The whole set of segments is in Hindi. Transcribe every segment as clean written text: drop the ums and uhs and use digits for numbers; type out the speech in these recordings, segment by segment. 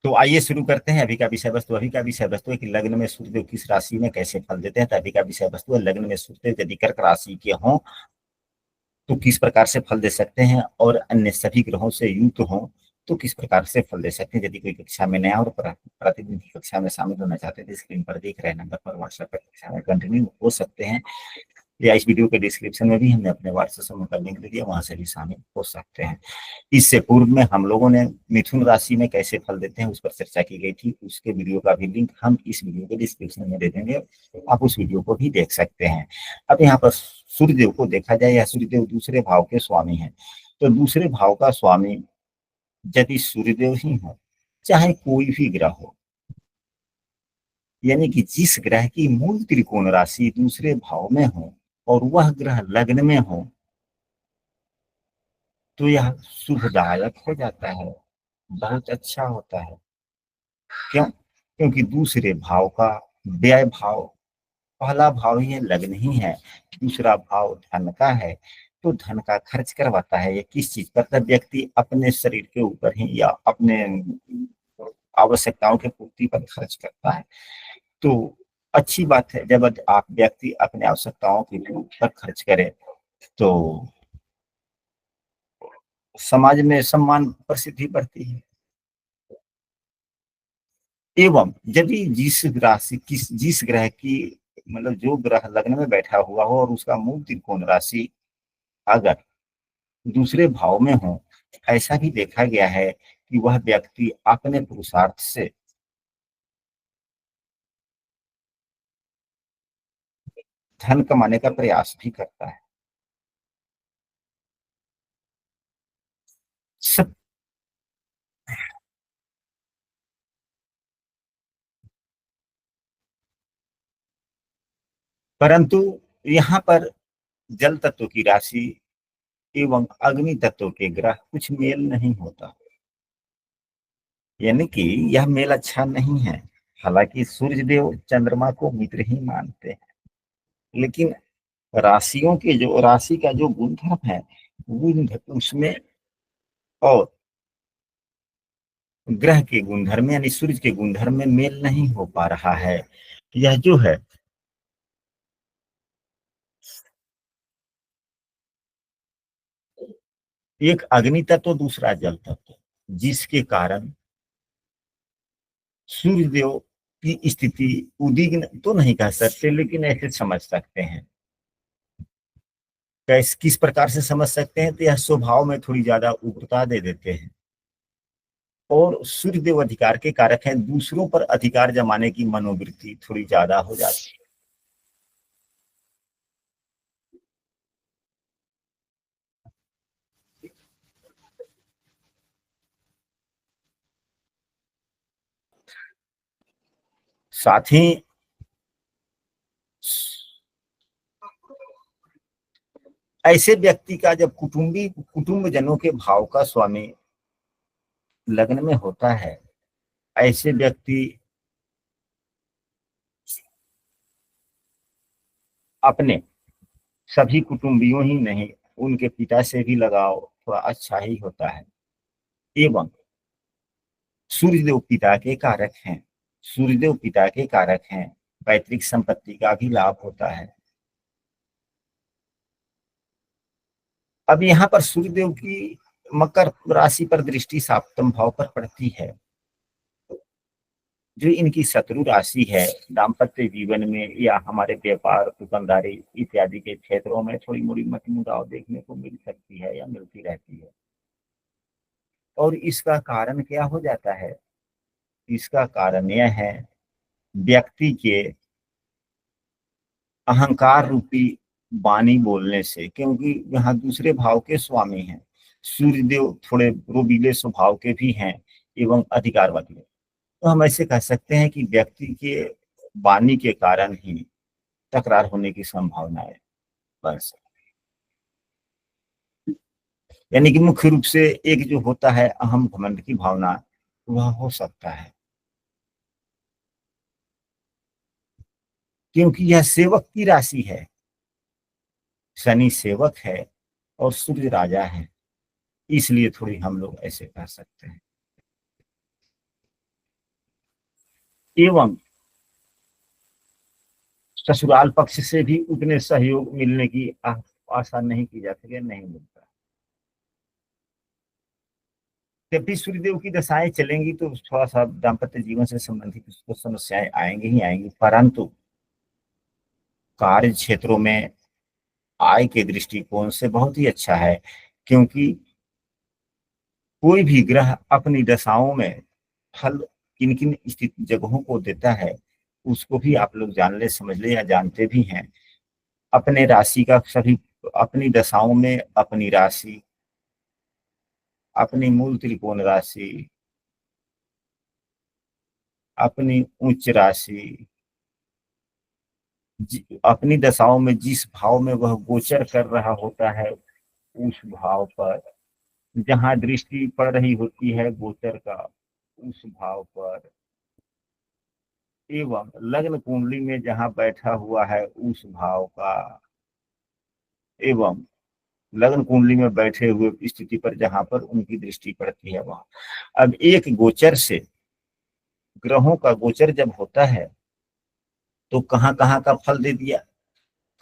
तो आइए शुरू करते हैं। अभी का विषय वस्तु है कि लग्न में सूर्यदेव किस राशि में कैसे फल देते हैं। तो अभी का विषय वस्तु है, लग्न में सूर्यदेव यदि कर्क राशि के हों तो किस प्रकार से फल दे सकते हैं, और अन्य सभी ग्रहों से युक्त हों तो किस प्रकार से फल दे सकते हैं। यदि कोई कक्षा में नया और प्रतिदिन की कक्षा में शामिल होना चाहते हैं तो स्क्रीन पर दिख रहे नंबर पर व्हाट्सएप पर कक्षा में कंटिन्यू हो सकते हैं, या इस वीडियो के डिस्क्रिप्शन में भी हमने अपने व्हाट्सएप समूह का लिंक दे दिया, वहां से भी शामिल हो सकते हैं। इससे पूर्व में हम लोगों ने मिथुन राशि में कैसे फल देते हैं उस पर चर्चा की गई थी। उसके वीडियो का भी लिंक हम इस वीडियो के डिस्क्रिप्शन में दे देंगे, आप उस वीडियो को भी देख सकते हैं। अब यहाँ पर सूर्यदेव को देखा जाए, या सूर्यदेव दूसरे भाव के स्वामी हैं, तो दूसरे भाव का स्वामी यदि सूर्यदेव ही हो, चाहे कोई भी ग्रह हो, यानी कि जिस ग्रह की मूल त्रिकोण राशि दूसरे भाव में हो और वह ग्रह लग्न में हो, तो यह शुभदायक हो जाता है, बहुत अच्छा होता है। क्यों? क्योंकि दूसरे भाव का व्यय भाव, पहला भाव ही है लग्न ही है, दूसरा भाव धन का है, तो धन का खर्च करवाता है। ये किस चीज पर? तब व्यक्ति अपने शरीर के ऊपर ही या अपने आवश्यकताओं के पूर्ति पर खर्च करता है। तो अच्छी बात है, जब आप व्यक्ति अपने आवश्यकताओं के ऊपर खर्च करे तो समाज में सम्मान प्रसिद्धि बढ़ती है। एवं यदि जिस ग्रह की, मतलब जो ग्रह लग्न में बैठा हुआ हो और उसका मूल त्रिकोण राशि अगर दूसरे भाव में हो, ऐसा भी देखा गया है कि वह व्यक्ति अपने पुरुषार्थ से धन कमाने का प्रयास भी करता है। सब, परंतु यहाँ पर जल तत्व की राशि एवं अग्नि तत्व के ग्रह कुछ मेल नहीं होता, यानी कि यह मेल अच्छा नहीं है। हालांकि सूर्य देव चंद्रमा को मित्र ही मानते हैं, लेकिन राशियों के जो राशि का जो गुणधर्म है, वो उसमें और ग्रह के गुणधर्म यानी सूर्य के गुणधर्म में मेल नहीं हो पा रहा है। यह जो है एक अग्नि तत्व, दूसरा जल तत्व, जिसके कारण सूर्य देव की स्थिति उद्विग्न तो नहीं कह सकते, लेकिन ऐसे समझ सकते हैं। किस प्रकार से समझ सकते हैं? तो यह स्वभाव में थोड़ी ज्यादा उग्रता दे देते हैं, और सूर्य देव अधिकार के कारक हैं, दूसरों पर अधिकार जमाने की मनोवृत्ति थोड़ी ज्यादा हो जाती है। साथ ही ऐसे व्यक्ति का जब कुटुंब जनों के भाव का स्वामी लग्न में होता है, ऐसे व्यक्ति अपने सभी कुटुंबियों ही नहीं, उनके पिता से भी लगाव थोड़ा अच्छा ही होता है। एवं सूर्यदेव पिता के कारक हैं, सूर्यदेव पिता के कारक हैं, पैतृक संपत्ति का भी लाभ होता है। अब यहाँ पर सूर्यदेव की मकर राशि पर दृष्टि सप्तम भाव पर पड़ती है, जो इनकी शत्रु राशि है। दाम्पत्य जीवन में या हमारे व्यापार, दुकानदारी इत्यादि के क्षेत्रों में थोड़ी मोड़ी मतमुटाव देखने को मिल सकती है या मिलती रहती है। और इसका कारण क्या हो जाता है? इसका कारण यह है व्यक्ति के अहंकार रूपी वाणी बोलने से, क्योंकि यहाँ दूसरे भाव के स्वामी हैं। सूर्यदेव थोड़े रोबीले स्वभाव के भी हैं एवं अधिकारवादी हैं। तो हम ऐसे कह सकते हैं कि व्यक्ति के वाणी के कारण ही तकरार होने की संभावना है, बस। यानी कि मुख्य रूप से एक जो होता है अहम घमंड की भावना, वह हो सकता है, क्योंकि यह सेवक की राशि है। शनि सेवक है और सूर्य राजा है, इसलिए थोड़ी हम लोग ऐसे कह सकते हैं। एवं ससुराल पक्ष से भी उतने सहयोग मिलने की आशा नहीं की जा सके, नहीं मिलता। जब भी सूर्यदेव की दशाएं चलेंगी तो थोड़ा सा दाम्पत्य जीवन से संबंधित उसको समस्याएं आएंगी ही आएंगी, परंतु कार्य क्षेत्रों में आय के दृष्टिकोण से बहुत ही अच्छा है। क्योंकि कोई भी ग्रह अपनी दशाओं में फल किन किन स्थित जगहों को देता है, उसको भी आप लोग जान ले, समझ ले या जानते भी हैं। अपने राशि का सभी, अपनी दशाओं में अपनी राशि, अपनी मूल त्रिकोण राशि, अपनी उच्च राशि, अपनी दशाओं में जिस भाव में वह गोचर कर रहा होता है, उस भाव पर जहां दृष्टि पड़ रही होती है गोचर का, उस भाव पर, एवं लग्न कुंडली में जहां बैठा हुआ है उस भाव का, एवं लग्न कुंडली में बैठे हुए स्थिति पर जहां पर उनकी दृष्टि पड़ती है वहां। अब एक गोचर से, ग्रहों का गोचर जब होता है तो कहाँ कहाँ का फल दे दिया,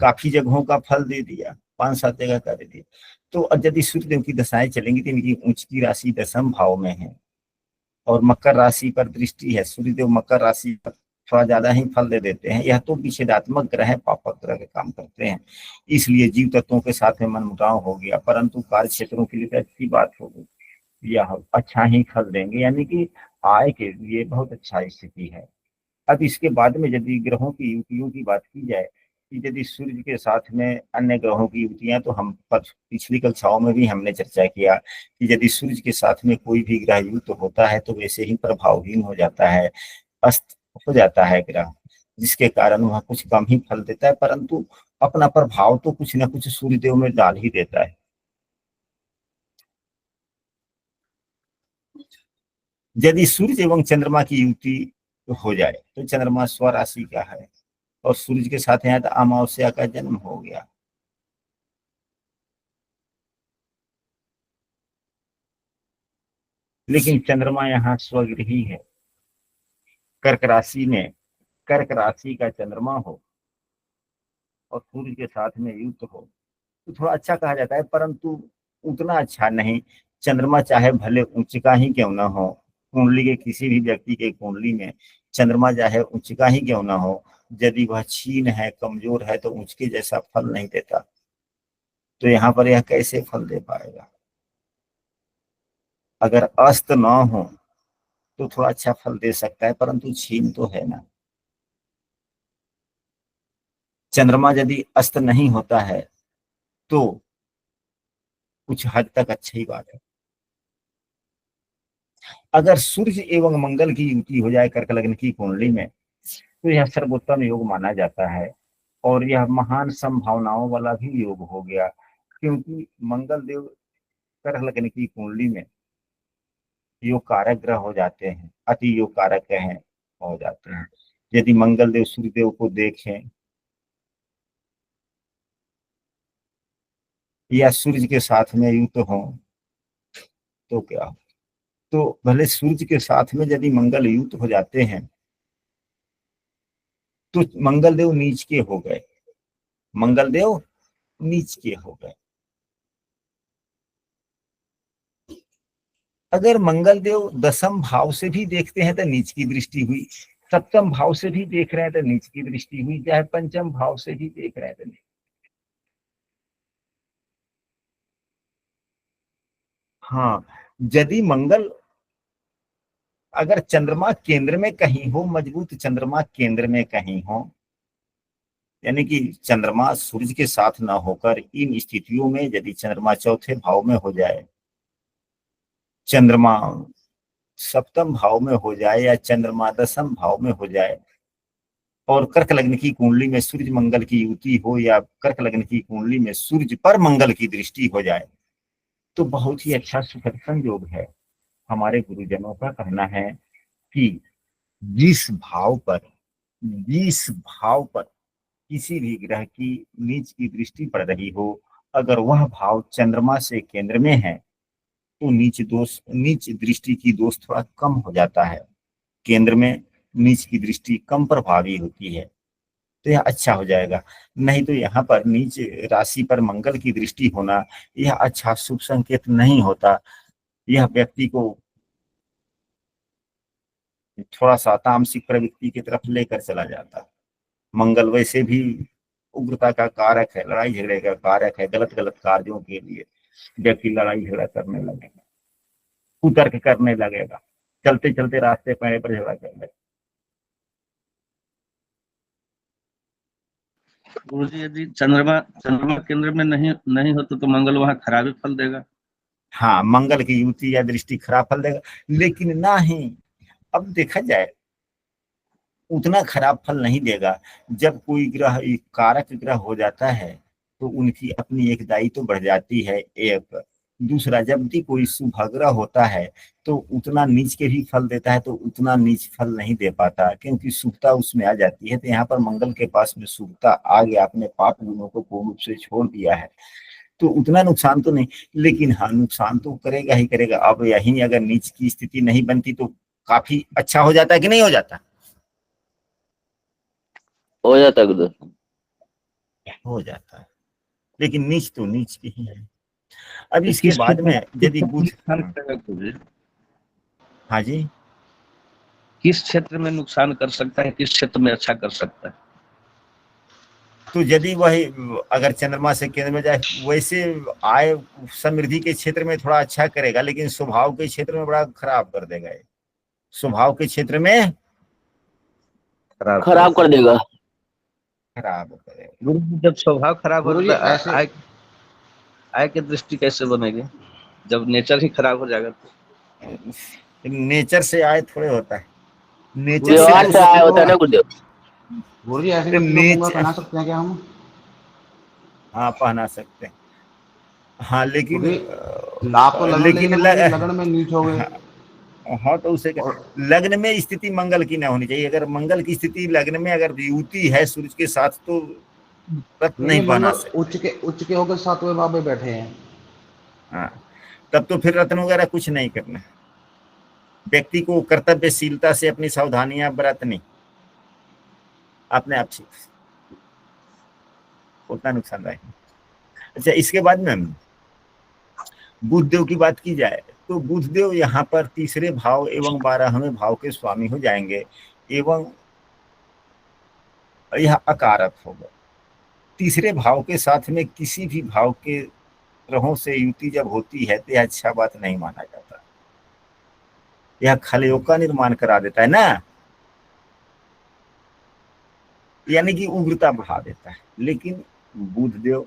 काफी जगहों का फल दे दिया, 5-7 जगह का दे दिया। तो अब यदि सूर्यदेव की दशाएं चलेंगी तो इनकी उच्च की राशि दशम भाव में है और मकर राशि पर दृष्टि है, सूर्यदेव मकर राशि पर थोड़ा ज्यादा ही फल दे देते हैं। यह तो विच्छेदात्मक ग्रह है, पापक ग्रह के काम करते हैं, इसलिए जीव तत्वों के साथ में मनमुटाव हो गया, परंतु कार्य क्षेत्रों के लिए तो अच्छी बात होगी, यह अच्छा ही फल देंगे, यानी कि आय के लिए बहुत अच्छा स्थिति है। अब इसके बाद में यदि ग्रहों की युतियों की बात की जाए कि यदि सूर्य के साथ में अन्य ग्रहों की युतियां, तो हम पिछली कक्षाओं में भी हमने चर्चा किया कि यदि सूर्य के साथ में कोई भी ग्रह युक्त होता है तो वैसे ही प्रभावहीन हो जाता है, अस्त हो जाता है ग्रह, जिसके कारण वह कुछ कम ही फल देता है, परंतु अपना प्रभाव तो कुछ ना कुछ सूर्यदेव में डाल ही देता है। यदि सूर्य एवं चंद्रमा की युति हो जाए तो चंद्रमा स्वराशि का है और सूर्य के साथ यहाँ तो अमावस्या का जन्म हो गया। लेकिन चंद्रमा यहाँ स्वगृही है, कर्क राशि में, कर्क राशि का चंद्रमा हो और सूर्य के साथ में युक्त हो तो थोड़ा अच्छा कहा जाता है, परंतु उतना अच्छा नहीं। चंद्रमा चाहे भले उच्च का ही क्यों ना हो, कुंडली के किसी भी व्यक्ति के कुंडली में चंद्रमा चाहे उच्च का ही क्यों ना हो, यदि वह क्षीण है, कमजोर है, तो उच्च के जैसा फल नहीं देता। तो यहाँ पर यह कैसे फल दे पाएगा? अगर अस्त न हो तो थोड़ा अच्छा फल दे सकता है, परंतु क्षीण तो है ना। चंद्रमा यदि अस्त नहीं होता है तो कुछ हद तक अच्छी बात है। अगर सूर्य एवं मंगल की युति हो जाए कर्क लग्न की कुंडली में तो यह सर्वोत्तम योग माना जाता है और यह महान संभावनाओं वाला भी योग हो गया, क्योंकि मंगल देव कर्क लग्न की कुंडली में योग कारक ग्रह हो जाते हैं, अति योग कारक हैं हो जाते हैं। यदि मंगल देव सूर्यदेव को देखें या सूर्य के साथ में युक्त हो तो क्या हो? तो भले सूर्य के साथ में यदि मंगल युक्त हो जाते हैं तो मंगल देव नीच के हो गए, मंगल देव नीच के हो गए। अगर मंगल देव दसम भाव से भी देखते हैं तो नीच की दृष्टि हुई, सप्तम भाव से भी देख रहे हैं तो नीच की दृष्टि हुई, चाहे पंचम भाव से भी देख रहे हैं तो नीच। हाँ, यदि मंगल, अगर चंद्रमा केंद्र में कहीं हो, मजबूत चंद्रमा केंद्र में कहीं हो, यानी कि चंद्रमा सूर्य के साथ ना होकर इन स्थितियों में यदि चंद्रमा चौथे भाव में हो जाए, चंद्रमा सप्तम भाव में हो जाए या चंद्रमा दसम भाव में हो जाए और कर्क लग्न की कुंडली में सूर्य मंगल की युति हो या कर्क लग्न की कुंडली में सूर्य पर मंगल की दृष्टि हो जाए तो बहुत ही अच्छा सुखद संयोग है। हमारे गुरुजनों का कहना है कि जिस भाव पर, जिस भाव पर किसी भी ग्रह की नीच की दृष्टि पड़ रही हो, अगर वह भाव चंद्रमा से केंद्र में है तो नीच दोष, नीच दृष्टि की दोष थोड़ा कम हो जाता है। केंद्र में नीच की दृष्टि कम प्रभावी होती है, तो यह अच्छा हो जाएगा। नहीं तो यहाँ पर नीच राशि पर मंगल की दृष्टि होना यह अच्छा शुभ संकेत नहीं होता। यह व्यक्ति को थोड़ा सा तामसिक प्रवृत्ति की तरफ लेकर चला जाता। मंगल वैसे भी उग्रता का कारक है, लड़ाई झगड़े का कारक है। गलत गलत कार्यों के लिए व्यक्ति लड़ाई झगड़ा करने लगेगा, कुतर्क करने लगेगा, चलते चलते रास्ते पैरे पर झगड़ा कर लगेगा। गुरु जी यदि चंद्रमा चंद्रमा केंद्र में नहीं नहीं हो तो मंगल वहां खराब ही फल देगा। हाँ, मंगल की युति या दृष्टि खराब फल देगा, लेकिन ना ही अब देखा जाए उतना खराब फल नहीं देगा। जब कोई ग्रह एक कारक ग्रह हो जाता है तो उनकी अपनी एक दायित्व तो बढ़ जाती है। एक दूसरा, जब भी कोई शुभ ग्रह होता है तो उतना नीच के भी फल देता है, तो उतना नीच फल नहीं दे पाता, क्योंकि शुभता उसमें आ जाती है। तो यहाँ पर मंगल के पास में शुभता आ गया, अपने पाप गुणों को पूर्ण रूप से छोड़ दिया है, तो उतना नुकसान तो नहीं, लेकिन हाँ नुकसान तो करेगा ही करेगा। अब यही अगर नीच की स्थिति नहीं बनती तो काफी अच्छा हो जाता है कि नहीं हो जाता? हो जाता है गुरुदेव। हो जाता है, लेकिन नीच तो नीच की ही है। अब तो इसके बाद में किस यदि क्षेत्र में बुध, नुकसान करेगा गुरु जी? हाँ जी, किस क्षेत्र में नुकसान कर सकता है, किस क्षेत्र में अच्छा कर सकता है? तो यदि वही अगर चंद्रमा से केंद्र में जाए, वैसे आय समृद्धि के क्षेत्र में थोड़ा अच्छा करेगा, लेकिन स्वभाव के क्षेत्र में बड़ा खराब कर देगा ये। स्वभाव के क्षेत्र में खराब कर देगा। खराब करेगा। गुरु जी जब स्वभाव खराब गुरु जी होता ऐसे आय आय की दृष्टि कैसे बनेगी जब नेचर ही खराब हो जाएगा तो? नेचर से आय थोड़े होता है, नेचर से व्यवहार तो से आया होता है सुख, ना गुरुदेव। गुरु जी ऐसे व्यक्ति को पुंगा नेचर, पहना सकते हैं क्या हम? हाँ पहना सकते हैं, हाँ लेकिन क्योंकि लाभ तो लगन लेकिन लेंगे गुरु जी, लगन में नीच हो गए। हाँ, हाँ तो उसे और लग्न में स्थिति मंगल की ना होनी चाहिए। अगर मंगल की स्थिति लग्न में अगर युति है सूर्य के साथ तो रत्न नहीं नहीं नहीं, पहना मंगल सकते। उच्च के होकर सातवें भाव में बैठे हैं। हाँ, तब तो फिर रत्न वगैरह कुछ नहीं करना। व्यक्ति को कर्तव्यशीलता से अपनी सावधानियां बरतनी, अपने आप से उतना नुकसानदायक नहीं। अच्छा, इसके बाद में बुधदेव की बात की जाए तो बुधदेव यहाँ पर तीसरे भाव एवं 12वें भाव के स्वामी हो जाएंगे, एवं यह अकारक होगा। तीसरे भाव के साथ में किसी भी भाव के ग्रहों से युति जब होती है तो यह अच्छा बात नहीं माना जाता। यह खलयों का निर्माण करा देता है ना, यानी कि उग्रता बढ़ा देता है। लेकिन बुधदेव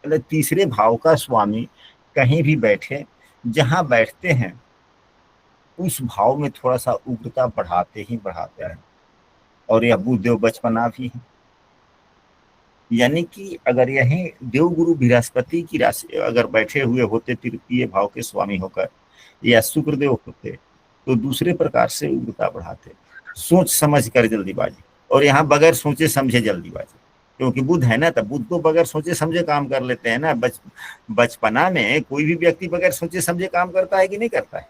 मतलब तीसरे भाव का स्वामी कहीं भी बैठे, जहां बैठते हैं उस भाव में थोड़ा सा उग्रता बढ़ाते ही बढ़ाते हैं। और यह बुधदेव बचपना भी है, यानी कि अगर यही देवगुरु बृहस्पति की राशि अगर बैठे हुए होते तृतीय भाव के स्वामी होकर, या शुक्रदेव होते, तो दूसरे प्रकार से उग्रता बढ़ाते, सोच समझ कर जल्दीबाजी। और यहाँ बगैर सोचे समझे जल्दीबाजी, क्योंकि बुध है ना, तब बुध तो बगैर सोचे समझे काम कर लेते हैं ना। बचपना में कोई भी व्यक्ति बगैर सोचे समझे काम करता है कि नहीं करता है?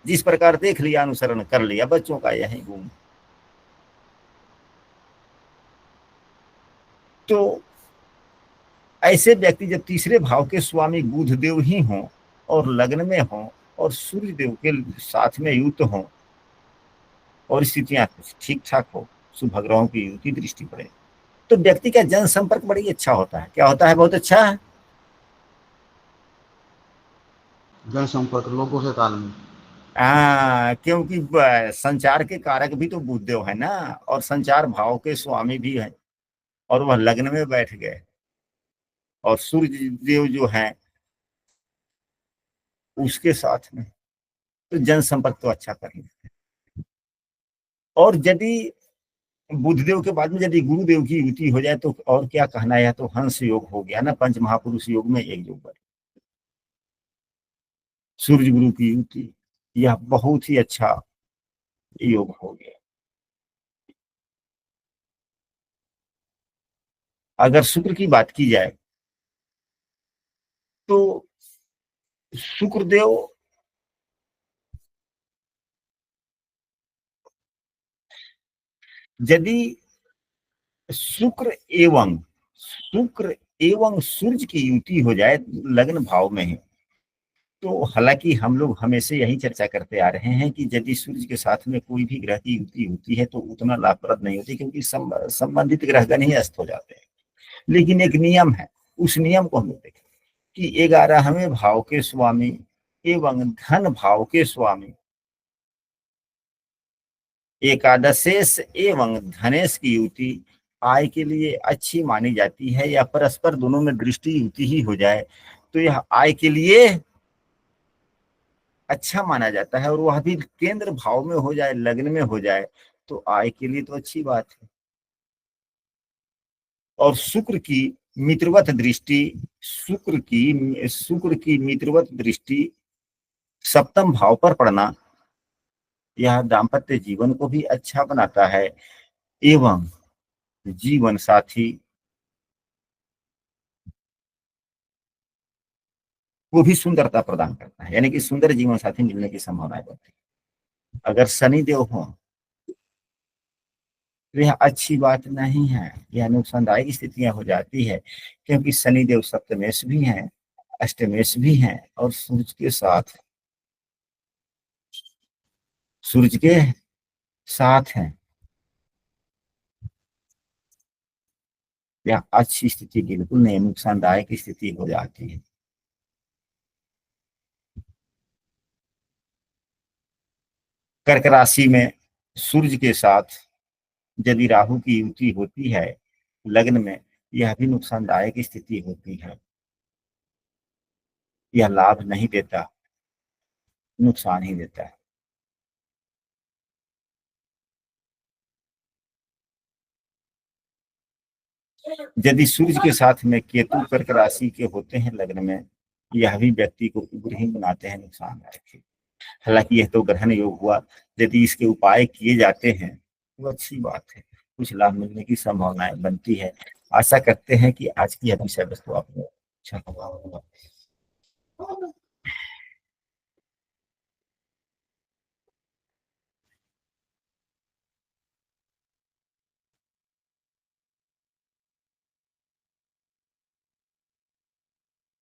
जिस प्रकार देख लिया अनुसरण कर लिया, बच्चों का यही गुण। तो ऐसे व्यक्ति जब तीसरे भाव के स्वामी बुध देव ही हों और लग्न में हों और सूर्य देव के साथ में युक्त हों और स्थितियां ठीक ठाक हो, शुभ ग्रहों की युति दृष्टि पड़े, तो व्यक्ति का जन संपर्क बड़ी अच्छा होता है। क्या होता है? बहुत अच्छा है। जनसंपर्क, लोगों से तालमेल। क्योंकि संचार के कारक भी तो बुध देव है ना, और संचार भाव के स्वामी भी है, और वह लग्न में बैठ गए, और सूर्य देव जो है उसके साथ में, तो जनसंपर्क तो अच्छा कर लेते हैं। और यदि बुधदेव के बाद में यदि गुरुदेव की युति हो जाए तो और क्या कहना है, तो हंस योग हो गया ना, पंच महापुरुष योग में एक योग बने। सूर्य गुरु की युति, यह बहुत ही अच्छा योग हो गया। अगर शुक्र की बात की जाए तो शुक्रदेव यदि शुक्र एवं सूर्य की युति हो जाए लग्न भाव में है, तो हालांकि हम लोग हमेशा यही चर्चा करते आ रहे हैं कि यदि सूर्य के साथ में कोई भी ग्रह की युति होती है तो उतना लाभप्रद नहीं होती, क्योंकि संबंधित ग्रहगण ही अस्त हो जाते हैं। लेकिन एक नियम है, उस नियम को हम लोग देखें कि 11वें भाव के स्वामी एवं धन भाव के स्वामी एकादशेश एवं धनेश की युति आय के लिए अच्छी मानी जाती है, या परस्पर दोनों में दृष्टि युति ही हो जाए तो यह आय के लिए अच्छा माना जाता है, और वह भी केंद्र भाव में हो जाए, लग्न में हो जाए तो आय के लिए तो अच्छी बात है। और शुक्र की मित्रवत दृष्टि सप्तम भाव पर पड़ना यह दाम्पत्य जीवन को भी अच्छा बनाता है एवं जीवन साथी को भी सुंदरता प्रदान करता है, यानी कि सुंदर जीवन साथी मिलने की संभावनाएं बढ़ती है। अगर शनिदेव हो तो यह अच्छी बात नहीं है, यह नुकसानदायक स्थितियां हो जाती है, क्योंकि शनिदेव सप्तमेश भी हैं, अष्टमेश भी हैं, और सूर्य के साथ हैं। यह अच्छी स्थिति बिल्कुल नहीं, नुकसानदायक स्थिति हो जाती है। कर्क राशि में सूर्य के साथ यदि राहु की युति होती है लग्न में, यह भी नुकसानदायक स्थिति होती है। यह लाभ नहीं देता, नुकसान ही देता है। यदि सूर्य के साथ में केतु कर्क राशि के होते हैं लग्न में, यह भी व्यक्ति को उग्रहीन बनाते हैं, नुकसानदायक है। हालांकि यह तो ग्रहण योग हुआ, यदि इसके उपाय किए जाते हैं तो अच्छी बात है, कुछ लाभ मिलने की संभावनाएं बनती है। आशा करते हैं कि आज की यह विषय वस्तु आपको अच्छा लगा होगा।